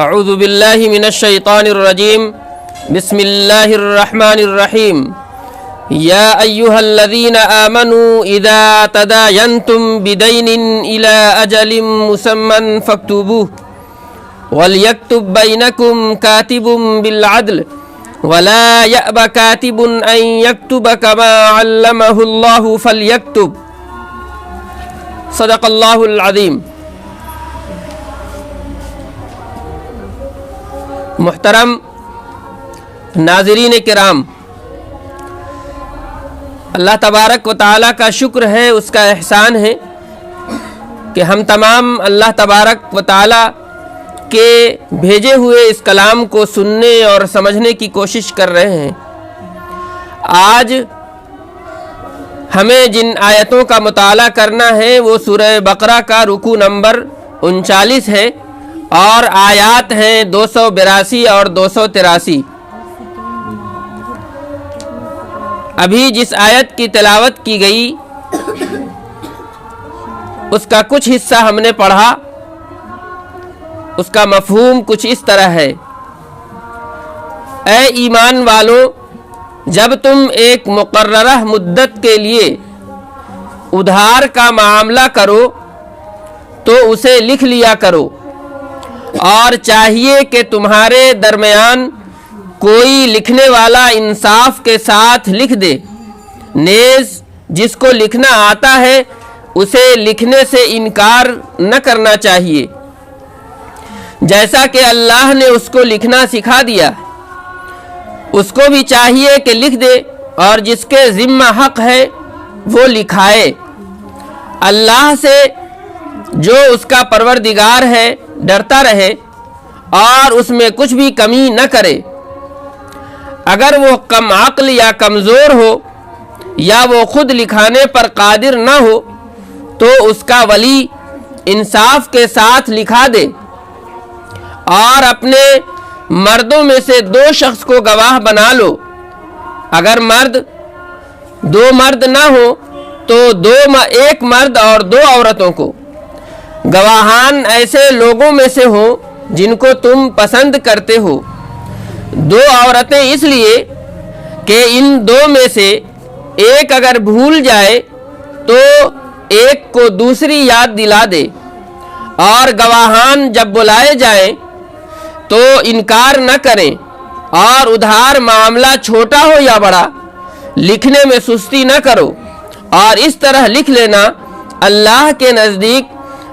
اعوذ باللہ من الشیطان الرجیم بسم اللہ الرحمن الرحیم یا ایہا الذین آمنوا اذا تداینتم بدین الى اجل مسمى فاکتبوه ولیکتب بینکم کاتب بالعدل ولا یأب کاتب ان یکتب کما علمہ اللہ فلیکتب صدق اللہ العظیم۔ محترم ناظرین کرام، اللہ تبارک و تعالیٰ کا شکر ہے، اس کا احسان ہے کہ ہم تمام اللہ تبارک و تعالیٰ کے بھیجے ہوئے اس کلام کو سننے اور سمجھنے کی کوشش کر رہے ہیں۔ آج ہمیں جن آیتوں کا مطالعہ کرنا ہے وہ سورہ بقرہ کا رکوع نمبر 39 ہے اور آیات ہیں 282 اور 283۔ ابھی جس آیت کی تلاوت کی گئی اس کا کچھ حصہ ہم نے پڑھا، اس کا مفہوم کچھ اس طرح ہے: اے ایمان والو، جب تم ایک مقررہ مدت کے لیے ادھار کا معاملہ کرو تو اسے لکھ لیا کرو، اور چاہیے کہ تمہارے درمیان کوئی لکھنے والا انصاف کے ساتھ لکھ دے، نیز جس کو لکھنا آتا ہے اسے لکھنے سے انکار نہ کرنا چاہیے، جیسا کہ اللہ نے اس کو لکھنا سکھا دیا۔ اس کو بھی چاہیے کہ لکھ دے، اور جس کے ذمہ حق ہے وہ لکھائے۔ اللہ سے جو اس کا پروردگار ہے ڈرتا رہے اور اس میں کچھ بھی کمی نہ کرے۔ اگر وہ کم عقل یا کمزور ہو یا وہ خود لکھانے پر قادر نہ ہو تو اس کا ولی انصاف کے ساتھ لکھا دے، اور اپنے مردوں میں سے 2 شخص کو گواہ بنا لو۔ اگر 2 مرد نہ ہو تو 1 مرد اور 2 عورتوں کو۔ گواہان ایسے لوگوں میں سے ہوں جن کو تم پسند کرتے ہو۔ 2 عورتیں اس لیے کہ ان 2 میں سے ایک اگر بھول جائے تو ایک کو دوسری یاد دلا دے، اور گواہان جب بلائے جائیں تو انکار نہ کریں، اور ادھار معاملہ چھوٹا ہو یا بڑا لکھنے میں سستی نہ کرو، اور اس طرح لکھ لینا اللہ کے نزدیک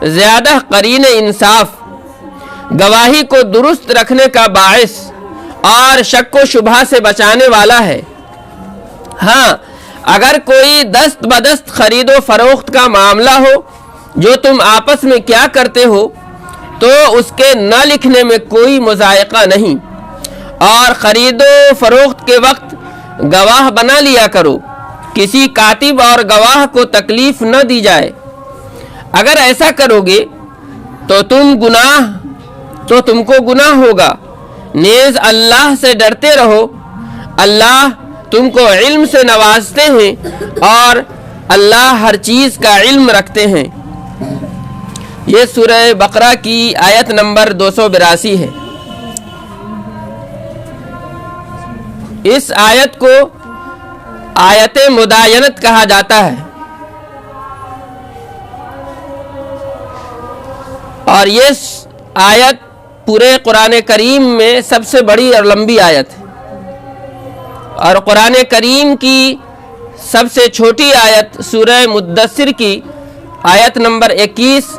زیادہ قرین انصاف، گواہی کو درست رکھنے کا باعث اور شک و شبہ سے بچانے والا ہے۔ ہاں، اگر کوئی دست بدست خرید و فروخت کا معاملہ ہو جو تم آپس میں کیا کرتے ہو تو اس کے نہ لکھنے میں کوئی مضائقہ نہیں، اور خرید و فروخت کے وقت گواہ بنا لیا کرو، کسی کاتب اور گواہ کو تکلیف نہ دی جائے۔ اگر ایسا کرو گے تو تم کو گناہ ہوگا، نیز اللہ سے ڈرتے رہو، اللہ تم کو علم سے نوازتے ہیں اور اللہ ہر چیز کا علم رکھتے ہیں۔ یہ سورہ بقرہ کی آیت نمبر 282 ہے۔ اس آیت کو آیت مداینت کہا جاتا ہے، اور یہ آیت پورے قرآن کریم میں سب سے بڑی اور لمبی آیت ہے، اور قرآن کریم کی سب سے چھوٹی آیت سورہ مدثر کی آیت نمبر 21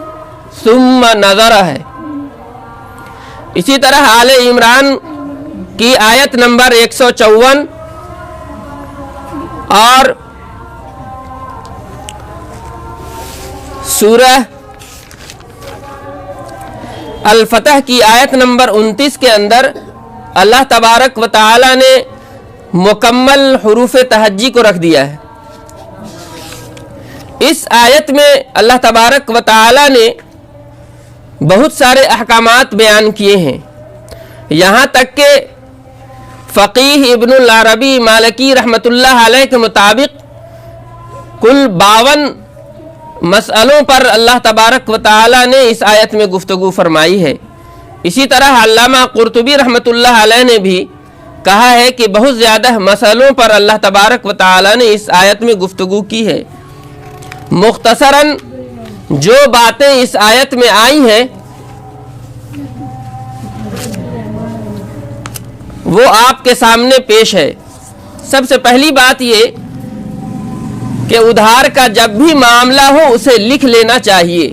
ثم نظر ہے۔ اسی طرح آل عمران کی آیت نمبر 154 اور سورہ الفتح کی آیت نمبر 29 کے اندر اللہ تبارک و تعالی نے مکمل حروف تہجی کو رکھ دیا ہے۔ اس آیت میں اللہ تبارک و تعالی نے بہت سارے احکامات بیان کیے ہیں، یہاں تک کہ فقیہ ابن العربی مالکی رحمۃ اللہ علیہ کے مطابق کل 52 مسئلوں پر اللہ تبارک و تعالی نے اس آیت میں گفتگو فرمائی ہے۔ اسی طرح علامہ قرطبی رحمۃ اللہ علیہ نے بھی کہا ہے کہ بہت زیادہ مسئلوں پر اللہ تبارک و تعالی نے اس آیت میں گفتگو کی ہے۔ مختصراً جو باتیں اس آیت میں آئی ہیں وہ آپ کے سامنے پیش ہے۔ سب سے پہلی بات یہ کہ ادھار کا جب بھی معاملہ ہو اسے لکھ لینا چاہیے،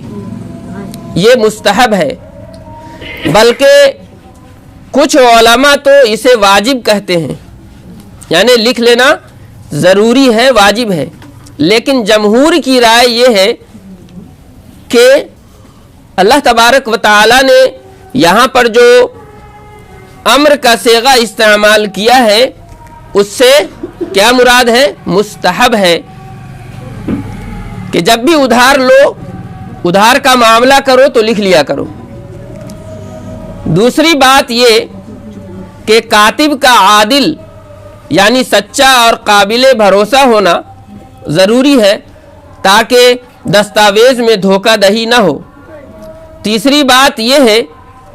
یہ مستحب ہے، بلکہ کچھ علماء تو اسے واجب کہتے ہیں، یعنی لکھ لینا ضروری ہے، واجب ہے۔ لیکن جمہور کی رائے یہ ہے کہ اللہ تبارک و تعالی نے یہاں پر جو امر کا صیغہ استعمال کیا ہے اس سے کیا مراد ہے؟ مستحب ہے کہ جب بھی ادھار لو، ادھار کا معاملہ کرو تو لکھ لیا کرو۔ دوسری بات یہ کہ کاتب کا عادل یعنی سچا اور قابل بھروسہ ہونا ضروری ہے تاکہ دستاویز میں دھوکہ دہی نہ ہو۔ تیسری بات یہ ہے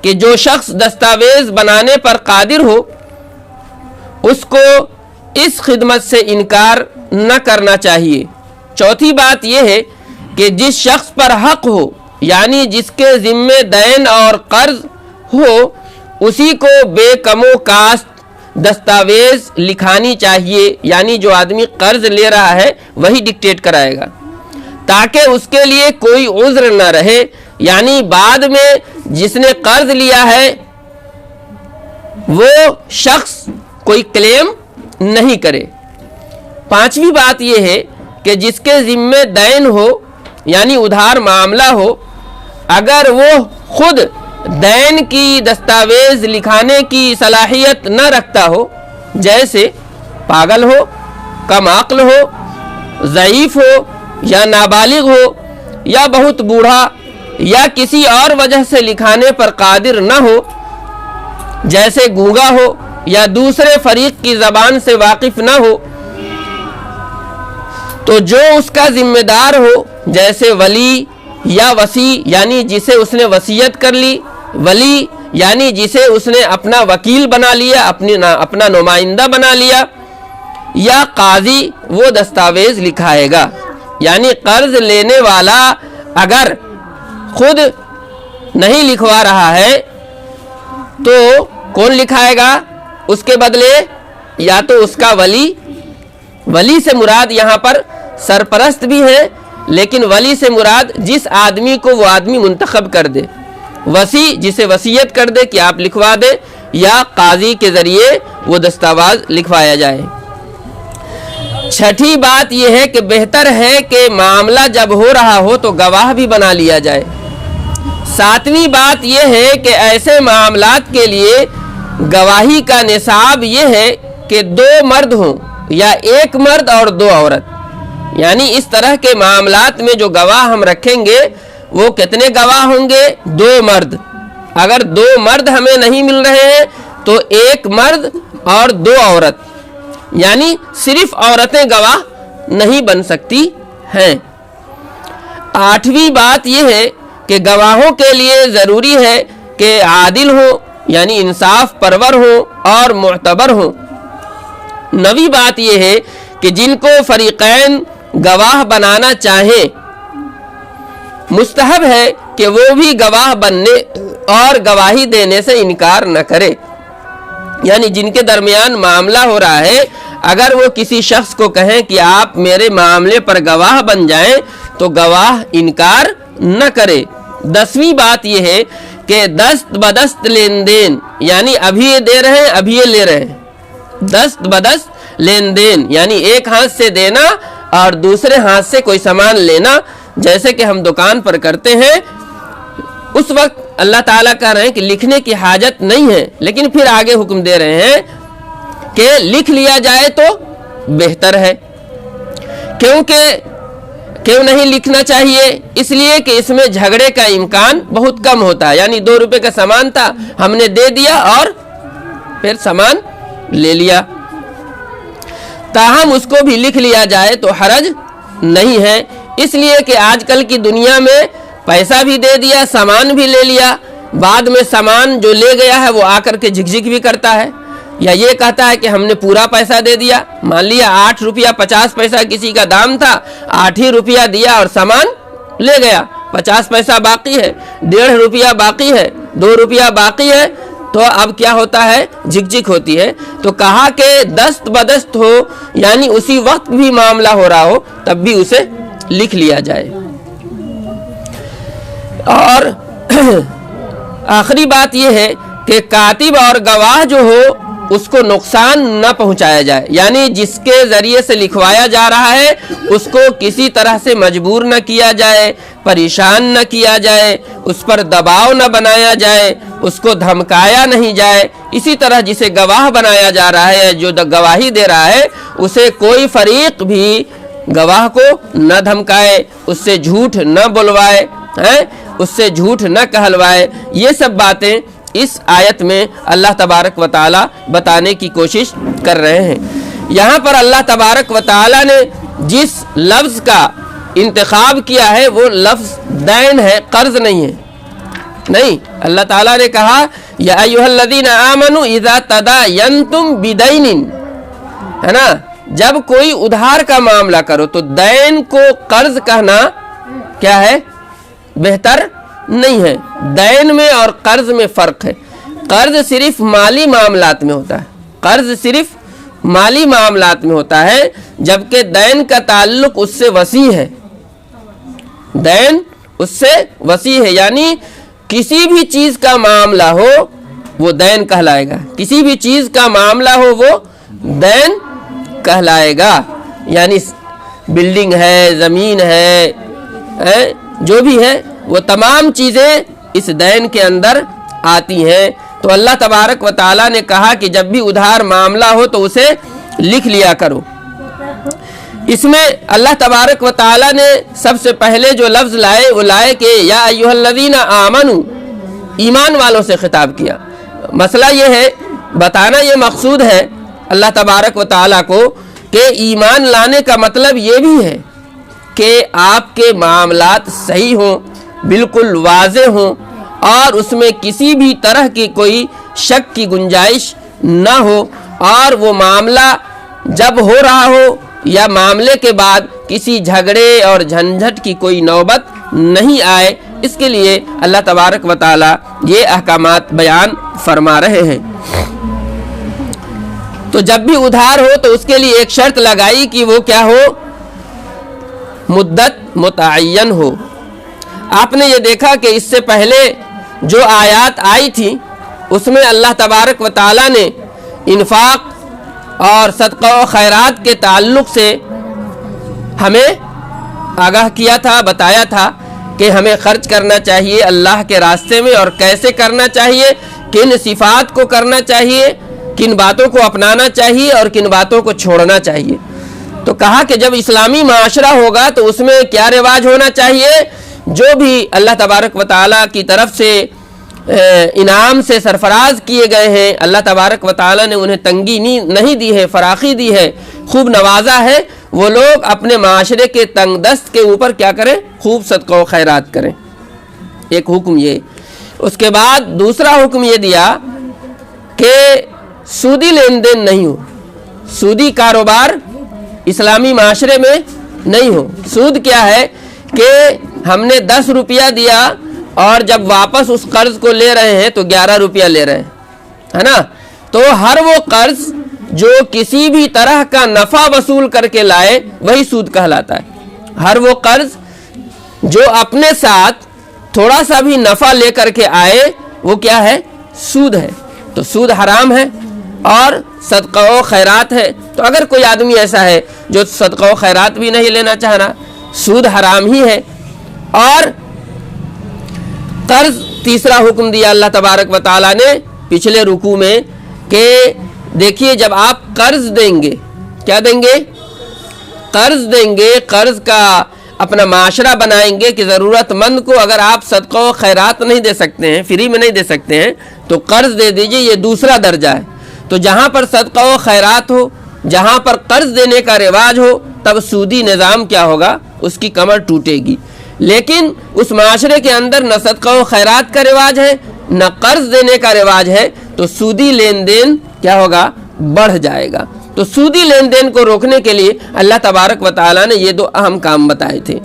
کہ جو شخص دستاویز بنانے پر قادر ہو اس کو اس خدمت سے انکار نہ کرنا چاہیے۔ چوتھی بات یہ ہے کہ جس شخص پر حق ہو یعنی جس کے ذمے دین اور قرض ہو اسی کو بے کم و کاست دستاویز لکھانی چاہیے، یعنی جو آدمی قرض لے رہا ہے وہی ڈکٹیٹ کرائے گا تاکہ اس کے لیے کوئی عذر نہ رہے، یعنی بعد میں جس نے قرض لیا ہے وہ شخص کوئی کلیم نہیں کرے۔ پانچویں بات یہ ہے کہ جس کے ذمے دین ہو یعنی ادھار معاملہ ہو، اگر وہ خود دین کی دستاویز لکھانے کی صلاحیت نہ رکھتا ہو، جیسے پاگل ہو، کم عقل ہو، ضعیف ہو یا نابالغ ہو یا بہت بوڑھا یا کسی اور وجہ سے لکھانے پر قادر نہ ہو، جیسے گونگا ہو یا دوسرے فریق کی زبان سے واقف نہ ہو، تو جو اس کا ذمہ دار ہو جیسے ولی یا وصی یعنی جسے اس نے وصیت کر لی، ولی یعنی جسے اس نے اپنا وکیل بنا لیا، اپنا نمائندہ بنا لیا، یا قاضی، وہ دستاویز لکھائے گا۔ یعنی قرض لینے والا اگر خود نہیں لکھوا رہا ہے تو کون لکھائے گا اس کے بدلے؟ یا تو اس کا ولی سے مراد یہاں پر سرپرست بھی ہے، لیکن ولی سے مراد جس آدمی کو وہ آدمی منتخب کر دے، وصی جسے وصیت کر دے کہ آپ لکھوا دے، یا قاضی کے ذریعے وہ دستاویز لکھوایا جائے۔ چھٹی بات یہ ہے کہ بہتر ہے کہ معاملہ جب ہو رہا ہو تو گواہ بھی بنا لیا جائے۔ ساتویں بات یہ ہے کہ ایسے معاملات کے لیے گواہی کا نصاب یہ ہے کہ 2 مرد ہوں یا 1 مرد اور 2 عورت، یعنی اس طرح کے معاملات میں جو گواہ ہم رکھیں گے وہ کتنے گواہ ہوں گے؟ 2 مرد۔ اگر 2 مرد ہمیں نہیں مل رہے ہیں تو 1 مرد اور 2 عورت، یعنی صرف عورتیں گواہ نہیں بن سکتی ہیں۔ 8ویں بات یہ ہے کہ گواہوں کے لیے ضروری ہے کہ عادل ہوں یعنی انصاف پرور ہوں اور معتبر ہوں۔ 9ویں بات یہ ہے کہ جن کو فریقین گواہ بنانا چاہیں مستحب ہے کہ وہ بھی گواہ بننے اور گواہی دینے سے انکار نہ کرے، یعنی جن کے درمیان معاملہ ہو رہا ہے اگر وہ کسی شخص کو کہیں کہ آپ میرے معاملے پر گواہ بن جائیں تو گواہ انکار نہ کرے۔ 10ویں بات یہ ہے کہ دست بدست لین دین، یعنی ابھی یہ دے رہے ہیں ابھی یہ لے رہے ہیں، دست بدست لین دین یعنی ایک ہاتھ سے دینا اور دوسرے ہاتھ سے کوئی سامان لینا، جیسے کہ ہم دکان پر کرتے ہیں۔ اس وقت اللہ تعالیٰ کہہ رہے ہیں کہ لکھنے کی حاجت نہیں ہے، لیکن پھر آگے حکم دے رہے ہیں کہ لکھ لیا جائے تو بہتر ہے۔ کیوں نہیں لکھنا چاہیے؟ اس لیے کہ اس میں جھگڑے کا امکان بہت کم ہوتا ہے، یعنی 2 روپے کا سامان تھا ہم نے دے دیا اور پھر سامان لے لیا۔ تاہم اس کو بھی لکھ لیا جائے تو حرج نہیں ہے، اس لیے کہ آج کل کی دنیا میں پیسہ بھی دے دیا، سامان بھی لے لیا، بعد میں سامان جو لے گیا ہے وہ آ کر کے جھک بھی کرتا ہے، یا یہ کہتا ہے کہ ہم نے پورا پیسہ دے دیا، مان لیا 8 روپیہ 50 پیسہ کسی کا دام تھا، 8 ہی روپیہ دیا اور سامان لے گیا، 50 پیسہ باقی ہے، 1.5 روپیہ باقی ہے، 2 روپیہ باقی ہے، تو اب کیا ہوتا ہے؟ جھک ہوتی ہے۔ تو کہا کہ دست بدست ہو، یعنی اسی وقت بھی معاملہ ہو رہا ہو تب بھی اسے لکھ لیا جائے۔ اور آخری بات یہ ہے کہ کاتب اور گواہ جو ہو اس کو نقصان نہ پہنچایا جائے، یعنی جس کے ذریعے سے لکھوایا جا رہا ہے اس کو کسی طرح سے مجبور نہ کیا جائے، پریشان نہ کیا جائے، اس پر دباؤ نہ بنایا جائے، اس کو دھمکایا نہیں جائے۔ اسی طرح جسے گواہ بنایا جا رہا ہے، جو گواہی دے رہا ہے، اسے کوئی فریق بھی گواہ کو نہ دھمکائے، اس سے جھوٹ نہ بلوائے، اس سے جھوٹ نہ کہلوائے۔ یہ سب باتیں اس آیت میں اللہ تبارک و تعالی بتانے کی کوشش کر رہے ہیں۔ یہاں پر اللہ تبارک و تعالی نے جس لفظ کا انتخاب کیا ہے وہ لفظ دین ہے، قرض نہیں ہے۔ نہیں، اللہ تعالیٰ نے کہا یا ایھا الذین آمنوا اذا تداینتم بدین، ہے نا، جب کوئی ادھار کا معاملہ کرو تو دین کو قرض کہنا کیا ہے؟ بہتر نہیں ہے۔ دین میں اور قرض میں فرق ہے۔ قرض صرف مالی معاملات میں ہوتا ہے، قرض صرف مالی معاملات میں ہوتا ہے، جبکہ دین کا تعلق اس سے وسیع ہے۔ دین اس سے وسیع ہے، یعنی کسی بھی چیز کا معاملہ ہو وہ دین کہلائے گا، کسی بھی چیز کا معاملہ ہو وہ دین کہلائے گا۔ یعنی بلڈنگ ہے، زمین ہے، جو بھی ہے وہ تمام چیزیں اس دین کے اندر آتی ہیں۔ تو اللہ تبارک و تعالیٰ نے کہا کہ جب بھی ادھار معاملہ ہو تو اسے لکھ لیا کرو۔ اس میں اللہ تبارک و تعالیٰ نے سب سے پہلے جو لفظ لائے وہ لائے کہ یا ایھا الذین آمنوا، ایمان والوں سے خطاب کیا۔ مسئلہ یہ ہے، بتانا یہ مقصود ہے اللہ تبارک و تعالیٰ کو کہ ایمان لانے کا مطلب یہ بھی ہے کہ آپ کے معاملات صحیح ہوں، بالکل واضح ہوں، اور اس میں کسی بھی طرح کی کوئی شک کی گنجائش نہ ہو، اور وہ معاملہ جب ہو رہا ہو یا معاملے کے بعد کسی جھگڑے اور جھنجھٹ کی کوئی نوبت نہیں آئے۔ اس کے لیے اللہ تبارک و تعالی یہ احکامات بیان فرما رہے ہیں۔ تو جب بھی ادھار ہو تو اس کے لیے ایک شرط لگائی کہ وہ کیا ہو؟ مدت متعین ہو۔ آپ نے یہ دیکھا کہ اس سے پہلے جو آیات آئی تھی اس میں اللہ تبارک و تعالی نے انفاق اور صدقہ و خیرات کے تعلق سے ہمیں آگاہ کیا تھا، بتایا تھا کہ ہمیں خرچ کرنا چاہیے اللہ کے راستے میں، اور کیسے کرنا چاہیے، کن صفات کو کرنا چاہیے، کن باتوں کو اپنانا چاہیے اور کن باتوں کو چھوڑنا چاہیے۔ تو کہا کہ جب اسلامی معاشرہ ہوگا تو اس میں کیا رواج ہونا چاہیے؟ جو بھی اللہ تبارک و تعالیٰ کی طرف سے انعام سے سرفراز کیے گئے ہیں، اللہ تبارک و تعالیٰ نے انہیں تنگی نہیں دی ہے، فراخی دی ہے، خوب نوازا ہے، وہ لوگ اپنے معاشرے کے تنگ دست کے اوپر کیا کریں؟ خوب صدقہ و خیرات کریں۔ ایک حکم یہ۔ اس کے بعد دوسرا حکم یہ دیا کہ سودی لین دین نہیں ہو، سودی کاروبار اسلامی معاشرے میں نہیں ہو۔ سود کیا ہے کہ ہم نے 10 روپیہ دیا اور جب واپس اس قرض کو لے رہے ہیں تو 11 روپیہ لے رہے ہیں، ہے نا؟ تو ہر وہ قرض جو کسی بھی طرح کا نفع وصول کر کے لائے وہی سود کہلاتا ہے۔ ہر وہ قرض جو اپنے ساتھ تھوڑا سا بھی نفع لے کر کے آئے وہ کیا ہے؟ سود ہے۔ تو سود حرام ہے اور صدقہ و خیرات ہے۔ تو اگر کوئی آدمی ایسا ہے جو صدقہ و خیرات بھی نہیں لینا چاہ رہا، سود حرام ہی ہے۔ اور قرض تیسرا حکم دیا اللہ تبارک و تعالیٰ نے پچھلے رکوع میں کہ دیکھیے جب آپ قرض دیں گے، کیا دیں گے؟ قرض دیں گے، قرض کا اپنا معاشرہ بنائیں گے کہ ضرورت مند کو اگر آپ صدقہ و خیرات نہیں دے سکتے ہیں، فری میں نہیں دے سکتے ہیں، تو قرض دے دیجئے، یہ دوسرا درجہ ہے۔ تو جہاں پر صدقہ و خیرات ہو، جہاں پر قرض دینے کا رواج ہو، تب سودی نظام کیا ہوگا؟ اس کی کمر ٹوٹے گی۔ لیکن اس معاشرے کے اندر نہ صدقہ و خیرات کا رواج ہے، نہ قرض دینے کا رواج ہے تو سودی لین دین کیا ہوگا؟ بڑھ جائے گا۔ تو سودی لین دین کو روکنے کے لیے اللہ تبارک و تعالیٰ نے یہ دو اہم کام بتائے تھے۔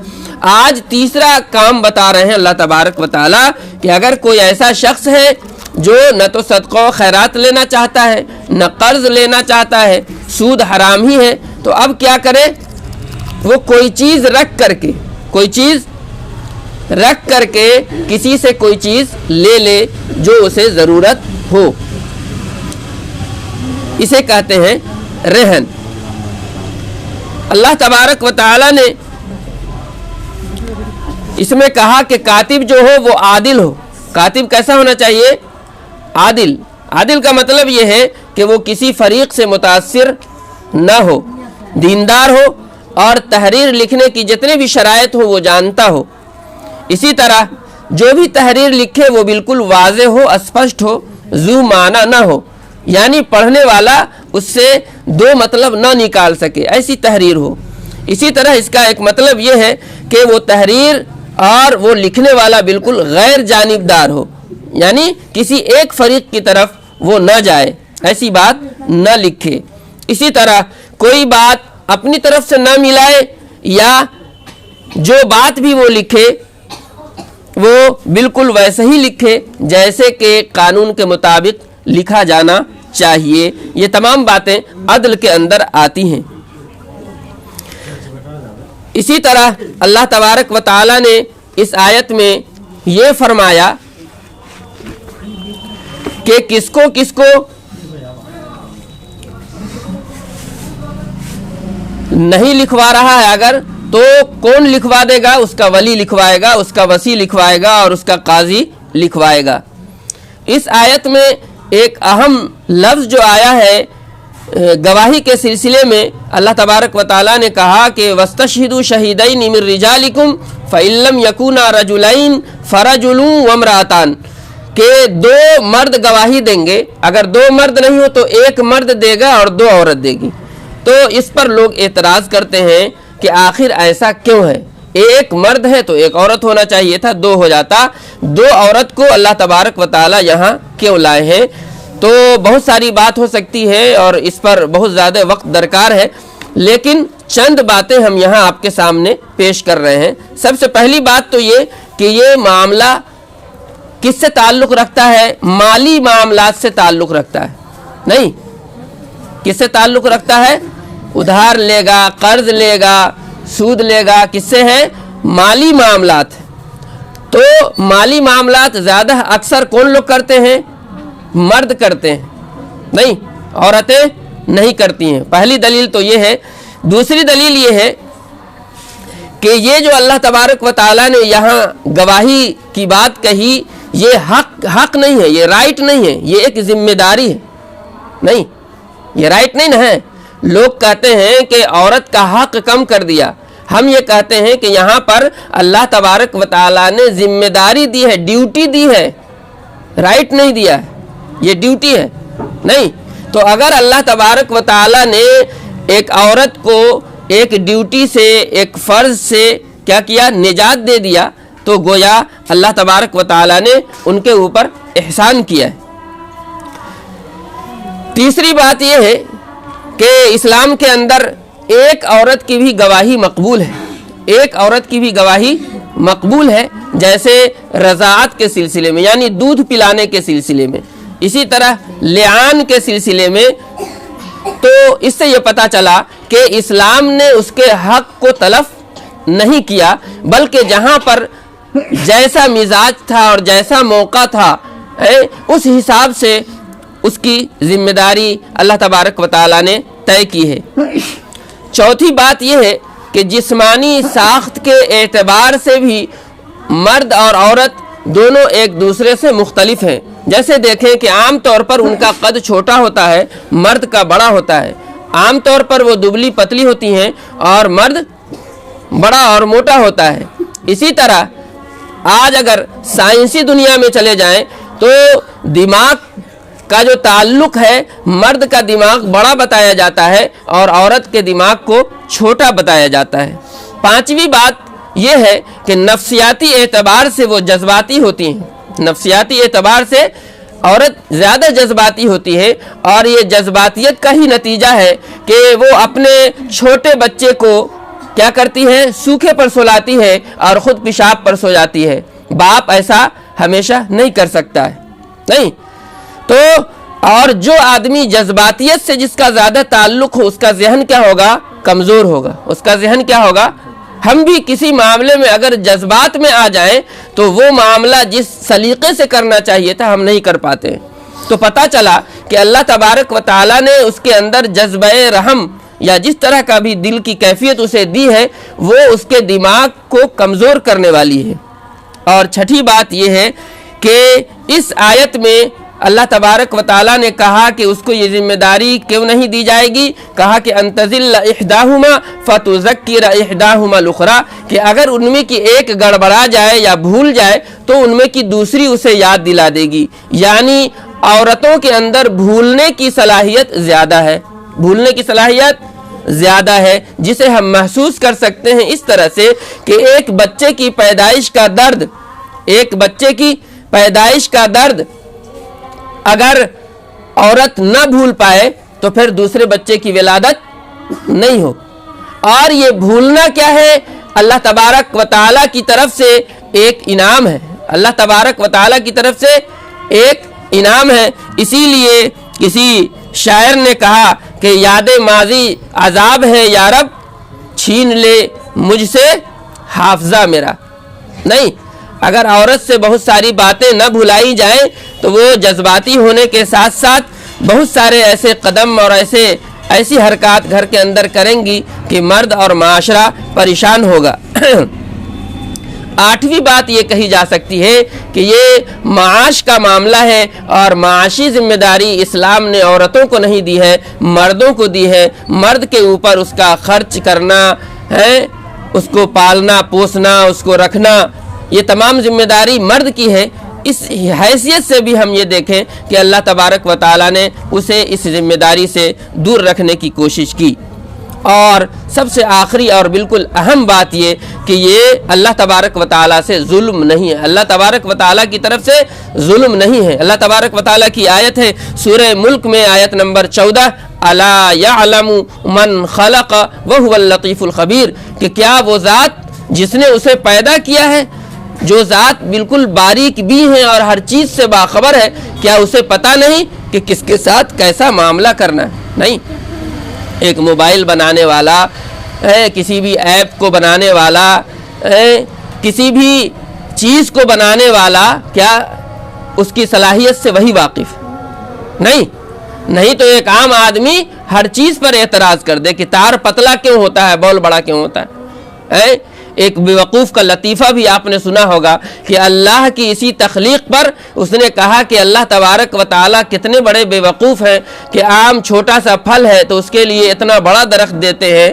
آج تیسرا کام بتا رہے ہیں اللہ تبارک و تعالیٰ کہ اگر کوئی ایسا شخص ہے جو نہ تو صدقہ و خیرات لینا چاہتا ہے نہ قرض لینا چاہتا ہے، سود حرام ہی ہے، تو اب کیا کرے؟ وہ کوئی چیز رکھ کر کے کسی سے کوئی چیز لے لے جو اسے ضرورت ہو، اسے کہتے ہیں رہن۔ اللہ تبارک و تعالیٰ نے اس میں کہا کہ کاتب جو ہو وہ عادل ہو۔ کاتب کیسا ہونا چاہیے؟ عادل۔ عادل کا مطلب یہ ہے کہ وہ کسی فریق سے متاثر نہ ہو، دیندار ہو اور تحریر لکھنے کی جتنے بھی شرائط ہو وہ جانتا ہو۔ اسی طرح جو بھی تحریر لکھے وہ بالکل واضح ہو، اسپشٹ ہو، ذو معنی نہ ہو، یعنی پڑھنے والا اس سے دو مطلب نہ نکال سکے، ایسی تحریر ہو۔ اسی طرح اس کا ایک مطلب یہ ہے کہ وہ تحریر اور وہ لکھنے والا بالکل غیر جانبدار ہو، یعنی کسی ایک فریق کی طرف وہ نہ جائے، ایسی بات نہ لکھے۔ اسی طرح کوئی بات اپنی طرف سے نہ ملائے، یا جو بات بھی وہ لکھے وہ بالکل ویسے ہی لکھے جیسے کہ قانون کے مطابق لکھا جانا چاہیے۔ یہ تمام باتیں عدل کے اندر آتی ہیں۔ اسی طرح اللہ تبارک و تعالیٰ نے اس آیت میں یہ فرمایا کہ کس کو نہیں لکھوا رہا ہے اگر تو کون لکھوا دے گا؟ اس کا ولی لکھوائے گا، اس کا وصی لکھوائے گا اور اس کا قاضی لکھوائے گا۔ اس آیت میں ایک اہم لفظ جو آیا ہے گواہی کے سلسلے میں، اللہ تبارک و تعالیٰ نے کہا کہ وَاسْتَشْهِدُوا شَهِيدَيْنِ مِن رِجَالِكُمْ فَإِن لَّمْ يَكُونَا رَجُلَيْنِ فَرَجُلٌ وَامْرَأَتَانِ، کہ دو مرد گواہی دیں گے، اگر دو مرد نہیں ہو تو ایک مرد دے گا اور دو عورت دے گی۔ تو اس پر لوگ اعتراض کرتے ہیں کہ آخر ایسا کیوں ہے؟ ایک مرد ہے تو ایک عورت ہونا چاہیے تھا، دو ہو جاتا، دو عورت کو اللہ تبارک و تعالیٰ یہاں کیوں لائے ہیں؟ تو بہت ساری بات ہو سکتی ہے اور اس پر بہت زیادہ وقت درکار ہے، لیکن چند باتیں ہم یہاں آپ کے سامنے پیش کر رہے ہیں۔ سب سے پہلی بات تو یہ کہ یہ معاملہ کس سے تعلق رکھتا ہے؟ مالی معاملات سے تعلق رکھتا ہے، نہیں، کس سے تعلق رکھتا ہے؟ ادھار لے گا، قرض لے گا، سود لے گا، کس سے ہے؟ مالی معاملات۔ تو مالی معاملات زیادہ اکثر کون لوگ کرتے ہیں؟ مرد کرتے ہیں، نہیں، عورتیں نہیں کرتی ہیں۔ پہلی دلیل تو یہ ہے۔ دوسری دلیل یہ ہے کہ یہ جو اللہ تبارک و تعالیٰ نے یہاں گواہی کی بات کہی، یہ حق نہیں ہے، یہ رائٹ نہیں ہے، یہ ایک ذمہ داری ہے، نہیں، یہ رائٹ نہیں نہ ہے۔ لوگ کہتے ہیں کہ عورت کا حق کم کر دیا، ہم یہ کہتے ہیں کہ یہاں پر اللہ تبارک و تعالیٰ نے ذمہ داری دی ہے، ڈیوٹی دی ہے، رائٹ نہیں دیا ہے، یہ ڈیوٹی ہے، نہیں۔ تو اگر اللہ تبارک و تعالیٰ نے ایک عورت کو ایک ڈیوٹی سے، ایک فرض سے کیا کیا؟ نجات دے دیا، تو گویا اللہ تبارک و تعالیٰ نے ان کے اوپر احسان کیا ہے۔ تیسری بات یہ ہے کہ اسلام کے اندر ایک عورت کی بھی گواہی مقبول ہے، ایک عورت کی بھی گواہی مقبول ہے، جیسے رضاعت کے سلسلے میں، یعنی دودھ پلانے کے سلسلے میں، اسی طرح لعان کے سلسلے میں۔ تو اس سے یہ پتہ چلا کہ اسلام نے اس کے حق کو تلف نہیں کیا، بلکہ جہاں پر جیسا مزاج تھا اور جیسا موقع تھا اس حساب سے اس کی ذمہ داری اللہ تبارک و تعالیٰ نے طے کی ہے۔ چوتھی بات یہ ہے کہ جسمانی ساخت کے اعتبار سے بھی مرد اور عورت دونوں ایک دوسرے سے مختلف ہیں۔ جیسے دیکھیں کہ عام طور پر ان کا قد چھوٹا ہوتا ہے، مرد کا بڑا ہوتا ہے، عام طور پر وہ دبلی پتلی ہوتی ہیں اور مرد بڑا اور موٹا ہوتا ہے۔ اسی طرح آج اگر سائنسی دنیا میں چلے جائیں تو دماغ کا جو تعلق ہے، مرد کا دماغ بڑا بتایا جاتا ہے اور عورت کے دماغ کو چھوٹا بتایا جاتا ہے۔ پانچویں بات یہ ہے کہ نفسیاتی اعتبار سے وہ جذباتی ہوتی ہیں، نفسیاتی اعتبار سے عورت زیادہ جذباتی ہوتی ہے، اور یہ جذباتیت کا ہی نتیجہ ہے کہ وہ اپنے چھوٹے بچے کو کیا کرتی ہے، سوکھے پر سلاتی ہے اور خود پیشاب پر سو جاتی ہے۔ باپ ایسا ہمیشہ نہیں کر سکتا ہے، نہیں تو اور جو آدمی جذباتیت سے جس کا زیادہ تعلق ہو، اس کا ذہن کیا ہوگا، کمزور ہوگا، اس کا ذہن کیا ہوگا۔ ہم بھی کسی معاملے میں اگر جذبات میں آ جائیں تو وہ معاملہ جس سلیقے سے کرنا چاہیے تھا ہم نہیں کر پاتے۔ تو پتہ چلا کہ اللہ تبارک و تعالیٰ نے اس کے اندر جذبہ رحم یا جس طرح کا بھی دل کی کیفیت اسے دی ہے وہ اس کے دماغ کو کمزور کرنے والی ہے۔ اور چھٹی بات یہ ہے کہ اس آیت میں اللہ تبارک و تعالیٰ نے کہا کہ اس کو یہ ذمہ داری کیوں نہیں دی جائے گی، کہا کہ انتظل احداہما فتذکر احداہما الاخری، کہ اگر ان میں کی ایک گڑبڑا جائے یا بھول جائے تو ان میں کی دوسری اسے یاد دلا دے گی۔ یعنی عورتوں کے اندر بھولنے کی صلاحیت زیادہ ہے، بھولنے کی صلاحیت زیادہ ہے، جسے ہم محسوس کر سکتے ہیں اس طرح سے کہ ایک بچے کی پیدائش کا درد، ایک بچے کی پیدائش کا درد اگر عورت نہ بھول پائے تو پھر دوسرے بچے کی ولادت نہیں ہو۔ اور یہ بھولنا کیا ہے، اللہ تبارک و تعالیٰ کی طرف سے ایک انعام ہے، اللہ تبارک و تعالیٰ کی طرف سے ایک انعام ہے۔ اسی لیے کسی شاعر نے کہا کہ یاد ماضی عذاب ہے یا رب، چھین لے مجھ سے حافظہ میرا۔ نہیں، اگر عورت سے بہت ساری باتیں نہ بھلائی جائیں تو وہ جذباتی ہونے کے ساتھ ساتھ بہت سارے ایسے قدم اور ایسی حرکات گھر کے اندر کریں گی کہ مرد اور معاشرہ پریشان ہوگا۔ آٹھویں بات یہ کہی جا سکتی ہے کہ یہ معاش کا معاملہ ہے، اور معاشی ذمہ داری اسلام نے عورتوں کو نہیں دی ہے، مردوں کو دی ہے۔ مرد کے اوپر اس کا خرچ کرنا ہے، اس کو پالنا پوسنا، اس کو رکھنا، یہ تمام ذمہ داری مرد کی ہے۔ اس حیثیت سے بھی ہم یہ دیکھیں کہ اللہ تبارک و تعالیٰ نے اسے اس ذمہ داری سے دور رکھنے کی کوشش کی۔ اور سب سے آخری اور بالکل اہم بات یہ کہ یہ اللہ تبارک و تعالیٰ سے ظلم نہیں ہے، اللہ تبارک و تعالیٰ کی طرف سے ظلم نہیں ہے۔ اللہ تبارک و تعالیٰ کی آیت ہے سورہ ملک میں، آیت نمبر 14، الا یعلم من خلق وهو اللطیف الخبیر، کہ کیا وہ ذات جس نے اسے پیدا کیا ہے، جو ذات بالکل باریک بھی ہے اور ہر چیز سے باخبر ہے، کیا اسے پتہ نہیں کہ کس کے ساتھ کیسا معاملہ کرنا ہے؟ نہیں، ایک موبائل بنانے والا، کسی بھی ایپ کو بنانے والا، کسی بھی چیز کو بنانے والا، کیا اس کی صلاحیت سے وہی واقف؟ نہیں تو ایک عام آدمی ہر چیز پر اعتراض کر دے کہ تار پتلا کیوں ہوتا ہے، بال بڑا کیوں ہوتا ہے۔ ایک بیوقوف کا لطیفہ بھی آپ نے سنا ہوگا کہ اللہ کی اسی تخلیق پر اس نے کہا کہ اللہ تبارک و تعالیٰ کتنے بڑے بیوقوف ہیں کہ آم چھوٹا سا پھل ہے تو اس کے لیے اتنا بڑا درخت دیتے ہیں،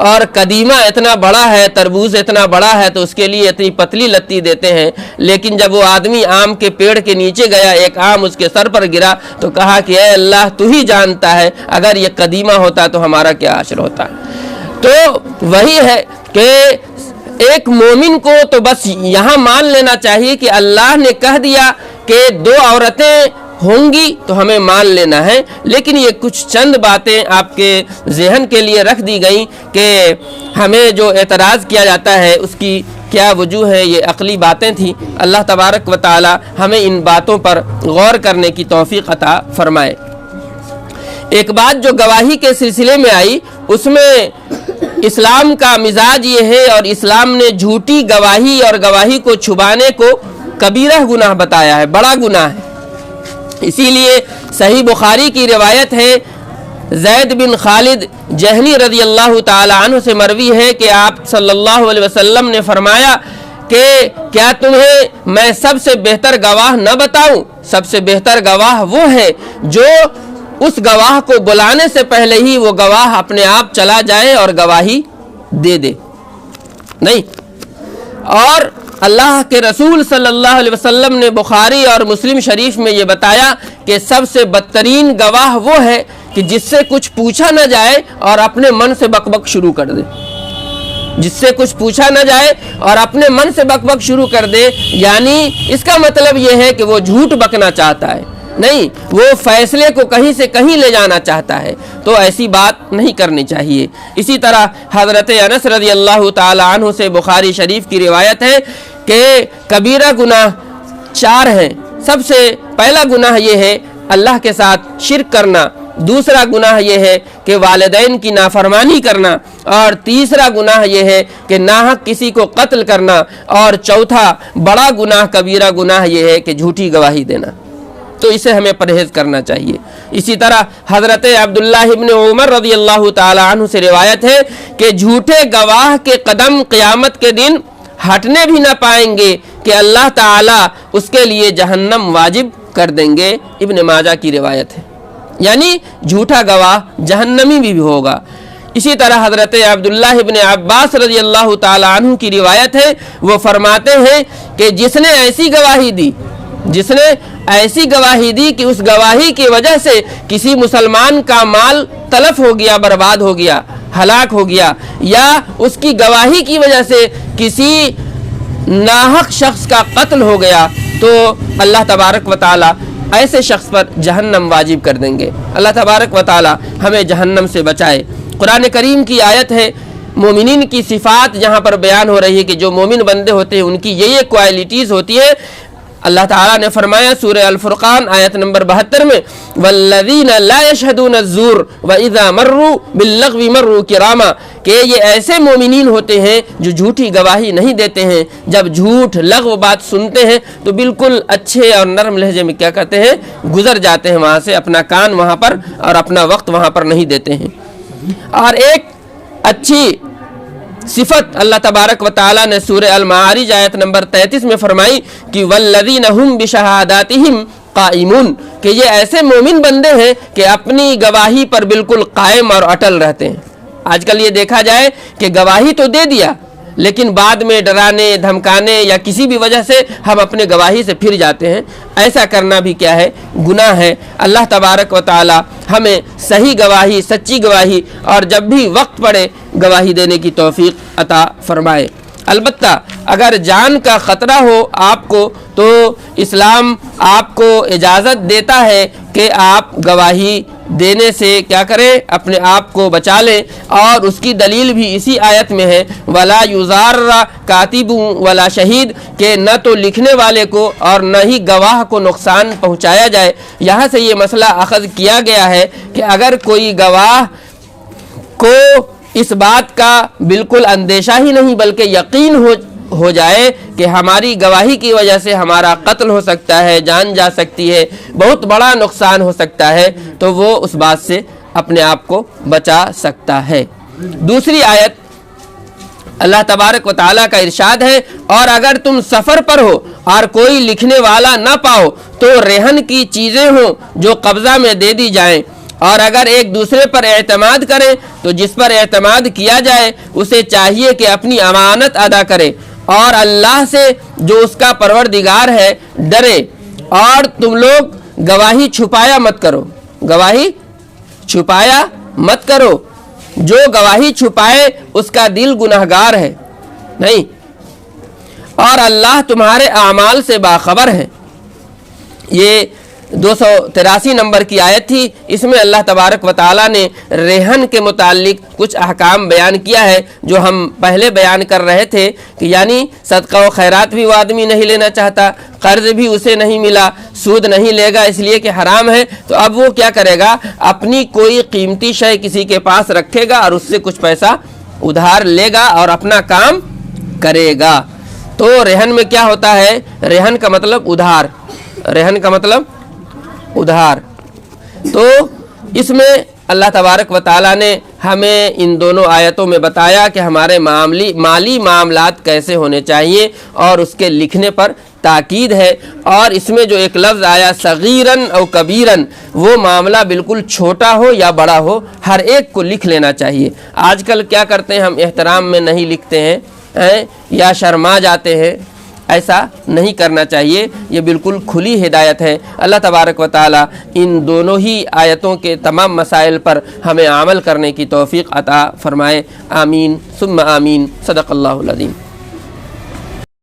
اور قدیمہ اتنا بڑا ہے، تربوز اتنا بڑا ہے تو اس کے لیے اتنی پتلی لتی دیتے ہیں۔ لیکن جب وہ آدمی آم کے پیڑ کے نیچے گیا، ایک آم اس کے سر پر گرا تو کہا کہ اے اللہ تو ہی جانتا ہے، اگر یہ قدیمہ ہوتا تو ہمارا کیا حشر ہوتا۔ تو وہی ہے کہ ایک مومن کو تو بس یہاں مان لینا چاہیے کہ اللہ نے کہہ دیا کہ 2 عورتیں ہوں گی تو ہمیں مان لینا ہے، لیکن یہ کچھ چند باتیں آپ کے ذہن کے لیے رکھ دی گئیں کہ ہمیں جو اعتراض کیا جاتا ہے اس کی کیا وجوہ ہے، یہ عقلی باتیں تھیں۔ اللہ تبارک و تعالی ہمیں ان باتوں پر غور کرنے کی توفیق عطا فرمائے۔ ایک بات جو گواہی کے سلسلے میں آئی، اس میں اسلام کا مزاج یہ ہے، اور اسلام نے جھوٹی گواہی اور گواہی کو چھپانے کو کبیرہ گناہ بتایا ہے، بڑا گناہ ہے۔ اسی لیے صحیح بخاری کی روایت ہے، زید بن خالد جہنی رضی اللہ تعالی عنہ سے مروی ہے کہ آپ صلی اللہ علیہ وسلم نے فرمایا کہ کیا تمہیں میں سب سے بہتر گواہ نہ بتاؤں؟ سب سے بہتر گواہ وہ ہے جو اس گواہ کو بلانے سے پہلے ہی وہ گواہ اپنے آپ چلا جائے اور گواہی دے دے۔ نہیں، اور اللہ کے رسول صلی اللہ علیہ وسلم نے بخاری اور مسلم شریف میں یہ بتایا کہ سب سے بدترین گواہ وہ ہے کہ جس سے کچھ پوچھا نہ جائے اور اپنے من سے بک بک شروع کر دے۔ جس سے کچھ پوچھا نہ جائے اور اپنے من سے بک بک شروع کر دے، یعنی اس کا مطلب یہ ہے کہ وہ جھوٹ بکنا چاہتا ہے، نہیں، وہ فیصلے کو کہیں سے کہیں لے جانا چاہتا ہے، تو ایسی بات نہیں کرنی چاہیے۔ اسی طرح حضرت انس رضی اللہ تعالی عنہ سے بخاری شریف کی روایت ہے کہ کبیرہ گناہ 4 ہیں۔ سب سے پہلا گناہ یہ ہے اللہ کے ساتھ شرک کرنا، دوسرا گناہ یہ ہے کہ والدین کی نافرمانی کرنا، اور تیسرا گناہ یہ ہے کہ ناحق کسی کو قتل کرنا، اور چوتھا بڑا گناہ کبیرہ گناہ یہ ہے کہ جھوٹی گواہی دینا، تو اسے ہمیں پرہیز کرنا چاہیے۔ اسی طرح حضرت عبداللہ ابن عمر رضی اللہ تعالی عنہ سے روایت ہے کہ جھوٹے گواہ کے قدم قیامت کے دن ہٹنے بھی نہ پائیں گے کہ اللہ تعالیٰ اس کے لیے جہنم واجب کر دیں گے، ابن ماجہ کی روایت ہے، یعنی جھوٹا گواہ جہنمی بھی ہوگا۔ اسی طرح حضرت عبداللہ ابن عباس رضی اللہ تعالی عنہ کی روایت ہے، وہ فرماتے ہیں کہ جس نے ایسی گواہی دی کہ اس گواہی کی وجہ سے کسی مسلمان کا مال تلف ہو گیا، برباد ہو گیا، ہلاک ہو گیا، یا اس کی گواہی کی وجہ سے کسی ناحق شخص کا قتل ہو گیا، تو اللہ تبارک و تعالی ایسے شخص پر جہنم واجب کر دیں گے۔ اللہ تبارک و تعالی ہمیں جہنم سے بچائے۔ قرآن کریم کی آیت ہے، مومنین کی صفات جہاں پر بیان ہو رہی ہے کہ جو مومن بندے ہوتے ہیں ان کی یہ کوالٹیز ہوتی ہے۔ اللہ تعالیٰ نے فرمایا سورہ الفرقان آیت نمبر 72 میں، والذین لا یشہدون الزور واذا مروا باللغو مروا کراما، کہ یہ ایسے مومنین ہوتے ہیں جو جھوٹی گواہی نہیں دیتے ہیں، جب جھوٹ لغو بات سنتے ہیں تو بالکل اچھے اور نرم لہجے میں کیا کرتے ہیں، گزر جاتے ہیں وہاں سے، اپنا کان وہاں پر اور اپنا وقت وہاں پر نہیں دیتے ہیں۔ اور ایک اچھی صفت اللہ تبارک و تعالیٰ نے سورہ المعارج آیت نمبر 33 میں فرمائی کہ والذین هم بشہاداتہم قائمون، کہ یہ ایسے مومن بندے ہیں کہ اپنی گواہی پر بالکل قائم اور اٹل رہتے ہیں۔ آج کل یہ دیکھا جائے کہ گواہی تو دے دیا لیکن بعد میں ڈرانے دھمکانے یا کسی بھی وجہ سے ہم اپنے گواہی سے پھر جاتے ہیں، ایسا کرنا بھی کیا ہے، گناہ ہے۔ اللہ تبارک و تعالی ہمیں صحیح گواہی، سچی گواہی اور جب بھی وقت پڑے گواہی دینے کی توفیق عطا فرمائے۔ البتہ اگر جان کا خطرہ ہو آپ کو تو اسلام آپ کو اجازت دیتا ہے کہ آپ گواہی دینے سے کیا کریں، اپنے آپ کو بچا لیں، اور اس کی دلیل بھی اسی آیت میں ہے، وَلَا يُضَارَّ كَاتِبٌ وَلَا شَهِيدٌ، کہ نہ تو لکھنے والے کو اور نہ ہی گواہ کو نقصان پہنچایا جائے۔ یہاں سے یہ مسئلہ اخذ کیا گیا ہے کہ اگر کوئی گواہ کو اس بات کا بالکل اندیشہ ہی نہیں بلکہ یقین ہو جائے کہ ہماری گواہی کی وجہ سے ہمارا قتل ہو سکتا ہے، جان جا سکتی ہے، بہت بڑا نقصان ہو سکتا ہے، تو وہ اس بات سے اپنے آپ کو بچا سکتا ہے۔ دوسری آیت اللہ تبارک و تعالیٰ کا ارشاد ہے، اور اگر تم سفر پر ہو اور کوئی لکھنے والا نہ پاؤ تو رہن کی چیزیں ہوں جو قبضہ میں دے دی جائیں، اور اگر ایک دوسرے پر اعتماد کریں تو جس پر اعتماد کیا جائے اسے چاہیے کہ اپنی امانت ادا کرے اور اللہ سے جو اس کا پروردگار ہے ڈرے، اور تم لوگ گواہی چھپایا مت کرو، گواہی چھپایا مت کرو، جو گواہی چھپائے اس کا دل گنہگار ہے نہیں، اور اللہ تمہارے اعمال سے باخبر ہے۔ یہ 283 نمبر کی آیت تھی، اس میں اللہ تبارک و تعالیٰ نے رہن کے متعلق کچھ احکام بیان کیا ہے جو ہم پہلے بیان کر رہے تھے کہ یعنی صدقہ و خیرات بھی وہ آدمی نہیں لینا چاہتا، قرض بھی اسے نہیں ملا، سود نہیں لے گا اس لیے کہ حرام ہے، تو اب وہ کیا کرے گا، اپنی کوئی قیمتی شے کسی کے پاس رکھے گا اور اس سے کچھ پیسہ ادھار لے گا اور اپنا کام کرے گا۔ تو رہن میں کیا ہوتا ہے، رہن کا مطلب ادھار، رہن کا مطلب ادھار۔ تو اس میں اللہ تبارک و تعالیٰ نے ہمیں ان دونوں آیتوں میں بتایا کہ ہمارے مالی معاملات کیسے ہونے چاہیے اور اس کے لکھنے پر تاکید ہے، اور اس میں جو ایک لفظ آیا صغیراً او کبیراً، وہ معاملہ بالکل چھوٹا ہو یا بڑا ہو ہر ایک کو لکھ لینا چاہیے۔ آج کل کیا کرتے ہیں ہم، احترام میں نہیں لکھتے ہیں یا شرما جاتے ہیں، ایسا نہیں کرنا چاہیے۔ یہ بالکل کھلی ہدایت ہے۔ اللہ تبارک و تعالی ان دونوں ہی آیتوں کے تمام مسائل پر ہمیں عمل کرنے کی توفیق عطا فرمائے۔ آمین ثم آمین۔ صدق اللہ العظیم۔